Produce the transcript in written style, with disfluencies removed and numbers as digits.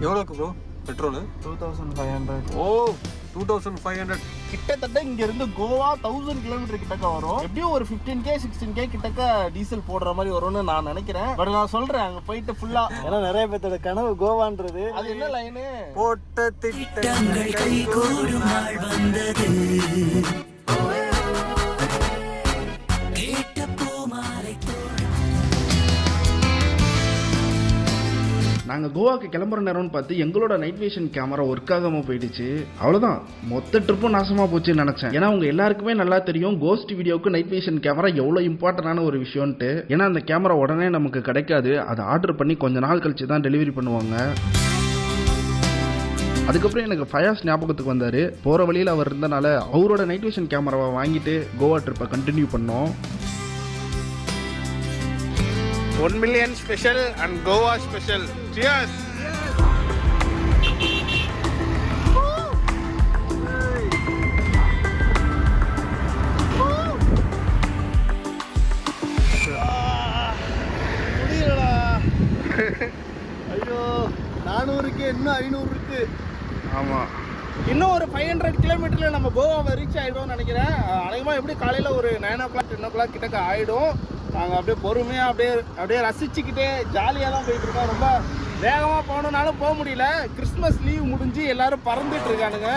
எவ்வளோக்கு bro petrol? 2500. ஓ 2500. கிட்டத்தட்ட இங்க இருந்து கோவா 1000 கிலோமீட்டர் கிட்டக்க வரும். எப்படியும் ஒரு 15K 16K கிட்டக்க டீசல் போடுற மாதிரி வரும்னு நான் நினைக்கிறேன். பட் நான் சொல்றேன் அங்க போயிட்டு ஃபுல்லா, ஏன்னா நிறைய பேர்த்தோட கனவு கோவான்றது. அது என்ன லைனு? போட்ட திட்டங்கள் கைகூடும் நாள் வந்தது. நாங்கள் கோவாக்கு கிளம்புற நேரம்னு பார்த்து எங்களோட நைட் விஷன் கேமரா ஒர்க் ஆகாமல் போயிடுச்சு. அவ்வளோதான், மொத்த ட்ரிப்பும் நாசமாக போச்சுன்னு நினச்சேன். ஏன்னா உங்க எல்லாருக்குமே நல்லா தெரியும் கோஸ்ட் வீடியோவுக்கு நைட் விஷன் கேமரா எவ்வளோ இம்பார்ட்டண்டான ஒரு விஷயம்ட்டு. ஏன்னா அந்த கேமரா உடனே நமக்கு கிடைக்காது, அதை ஆர்டர் பண்ணி கொஞ்ச நாள் கழிச்சு தான் டெலிவரி பண்ணுவாங்க. அதுக்கப்புறம் எனக்கு ஃபயாஸ் ஞாபகத்துக்கு வந்தார். போகிற வழியில் அவர் இருந்தனால அவரோட நைட் விஷன் கேமராவை வாங்கிட்டு கோவா ட்ரிப்பை கண்டினியூ பண்ணோம். 1 million special and Goa special. Cheers. முடியலடா. ஐயோ 400க்கு இன்னும் 500 இருக்கு. ஆமாம், இன்னும் ஒரு 500 கிலோமீட்டர்ல நம்ம கோவாவை ரீச் ஆகிடும்னு நினைக்கிறேன். அநேகமாக எப்படி காலையில் ஒரு 9 o'clock 10 o'clock கிட்டக்க ஆகிடும். நாங்கள் அப்படியே பொறுமையாக அப்படியே ரசிச்சுக்கிட்டே ஜாலியாக தான் போயிட்டுருக்கோம். ரொம்ப வேகமாக போகணுன்னாலும் போக முடியல. கிறிஸ்மஸ் லீவ் முடிஞ்சு எல்லாரும் பறந்துட்டு இருக்கானுங்க.